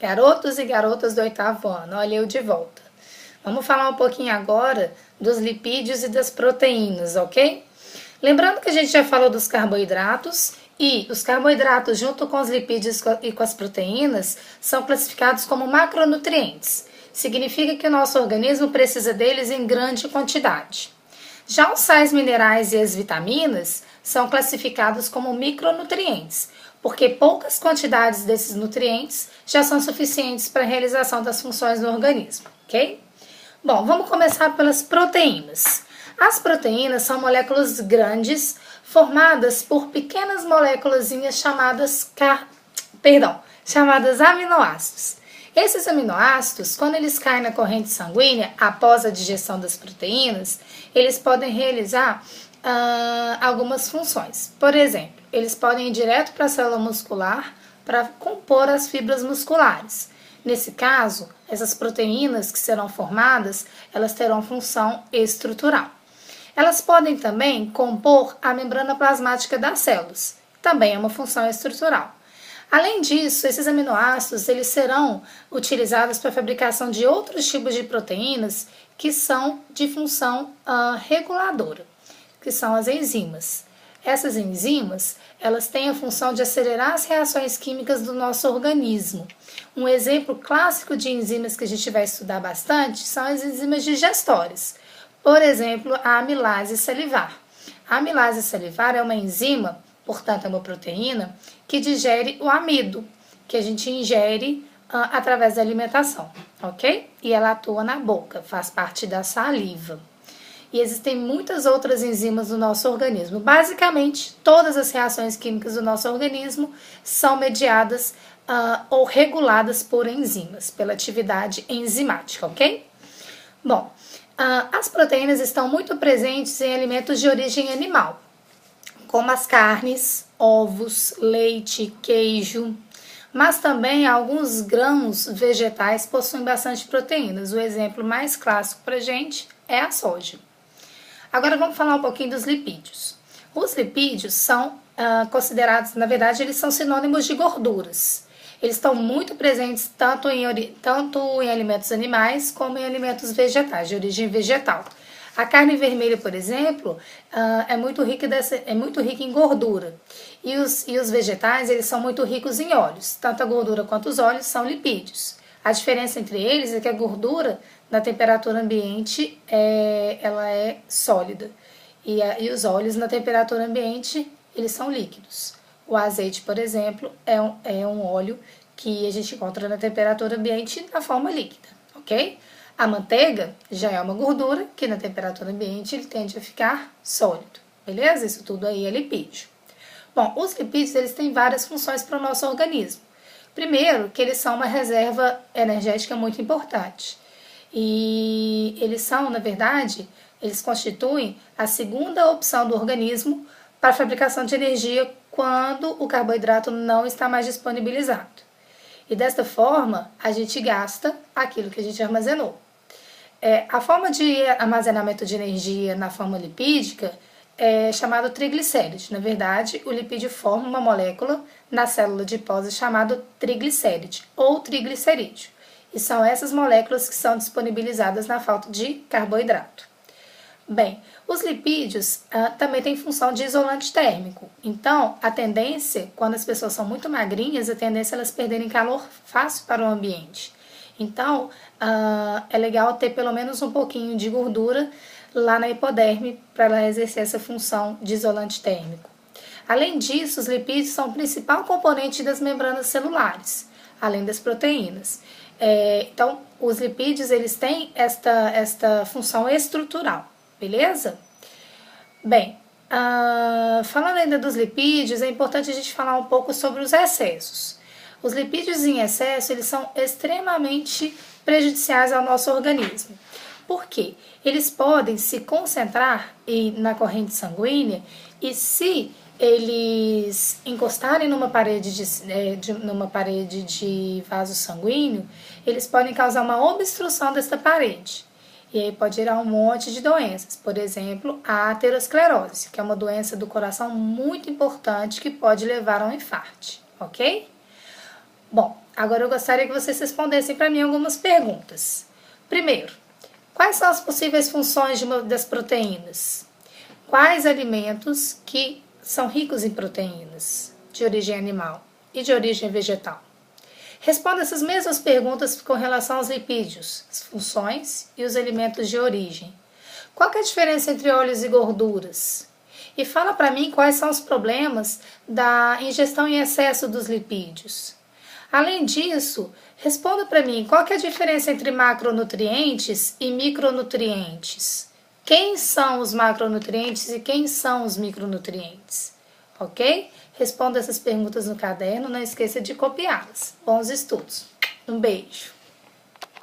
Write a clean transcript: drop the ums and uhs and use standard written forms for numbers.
Garotos e garotas do 8º ano, olha eu de volta. Vamos falar um pouquinho agora dos lipídios e das proteínas, ok? Lembrando que a gente já falou dos carboidratos e os carboidratos junto com os lipídios e com as proteínas são classificados como macronutrientes. Significa que o nosso organismo precisa deles em grande quantidade. Já os sais minerais e as vitaminas são classificados como micronutrientes, porque poucas quantidades desses nutrientes já são suficientes para a realização das funções do organismo, ok? Bom, vamos começar pelas proteínas. As proteínas são moléculas grandes formadas por pequenas moléculazinhas chamadas aminoácidos. Esses aminoácidos, quando eles caem na corrente sanguínea, após a digestão das proteínas, eles podem realizar algumas funções. Por exemplo, eles podem ir direto para a célula muscular para compor as fibras musculares. Nesse caso, essas proteínas que serão formadas, elas terão função estrutural. Elas podem também compor a membrana plasmática das células, também é uma função estrutural. Além disso, esses aminoácidos eles serão utilizados para a fabricação de outros tipos de proteínas que são de função reguladora, que são as enzimas. Essas enzimas, elas têm a função de acelerar as reações químicas do nosso organismo. Um exemplo clássico de enzimas que a gente vai estudar bastante são as enzimas digestórias. Por exemplo, a amilase salivar. A amilase salivar é uma enzima, portanto é uma proteína, que digere o amido, que a gente ingere através da alimentação, ok? E ela atua na boca, faz parte da saliva. E existem muitas outras enzimas no nosso organismo. Basicamente, todas as reações químicas do nosso organismo são mediadas ou reguladas por enzimas, pela atividade enzimática, ok? Bom, as proteínas estão muito presentes em alimentos de origem animal, como as carnes, ovos, leite, queijo, mas também alguns grãos vegetais possuem bastante proteínas. O exemplo mais clássico para a gente é a soja. Agora vamos falar um pouquinho dos lipídios. Os lipídios são considerados, na verdade, eles são sinônimos de gorduras. Eles estão muito presentes tanto em alimentos animais como em alimentos vegetais, de origem vegetal. A carne vermelha, por exemplo, é muito rica em gordura. E os vegetais, eles são muito ricos em óleos. Tanto a gordura quanto os óleos são lipídios. A diferença entre eles é que a gordura, na temperatura ambiente, ela é sólida. E os óleos, na temperatura ambiente, eles são líquidos. O azeite, por exemplo, é um óleo que a gente encontra na temperatura ambiente na forma líquida, ok? A manteiga já é uma gordura que na temperatura ambiente ele tende a ficar sólido, beleza? Isso tudo aí é lipídio. Bom, os lipídios eles têm várias funções para o nosso organismo. Primeiro, que eles são uma reserva energética muito importante. E eles são, na verdade, eles constituem a segunda opção do organismo para a fabricação de energia quando o carboidrato não está mais disponibilizado. E desta forma, a gente gasta aquilo que a gente armazenou. A forma de armazenamento de energia na forma lipídica é chamado triglicéride. Na verdade, o lipídio forma uma molécula na célula adiposa chamada triglicéride ou triglicerídeo. E são essas moléculas que são disponibilizadas na falta de carboidrato. Bem, os lipídios também têm função de isolante térmico. Então, a tendência, quando as pessoas são muito magrinhas, a tendência é elas perderem calor fácil para o ambiente. Então, é legal ter pelo menos um pouquinho de gordura lá na hipoderme para ela exercer essa função de isolante térmico. Além disso, os lipídios são o principal componente das membranas celulares, além das proteínas. Então, os lipídios eles têm esta função estrutural, beleza? Bem, falando ainda dos lipídios, é importante a gente falar um pouco sobre os excessos. Os lipídios em excesso eles são extremamente prejudiciais ao nosso organismo. Por quê? Eles podem se concentrar na corrente sanguínea e se eles encostarem numa parede de vaso sanguíneo, eles podem causar uma obstrução desta parede. E aí pode gerar um monte de doenças, por exemplo, a aterosclerose, que é uma doença do coração muito importante que pode levar a um infarto, ok? Bom, Agora eu gostaria que vocês respondessem para mim algumas perguntas. Primeiro, quais são as possíveis funções das proteínas? Quais alimentos que são ricos em proteínas de origem animal e de origem vegetal? Responda essas mesmas perguntas com relação aos lipídios, as funções e os alimentos de origem. Qual que é a diferença entre óleos e gorduras? E fala para mim quais são os problemas da ingestão em excesso dos lipídios. Além disso, responda para mim qual que é a diferença entre macronutrientes e micronutrientes. Quem são os macronutrientes e quem são os micronutrientes? Ok? Responda essas perguntas no caderno, não esqueça de copiá-las. Bons estudos. Um beijo.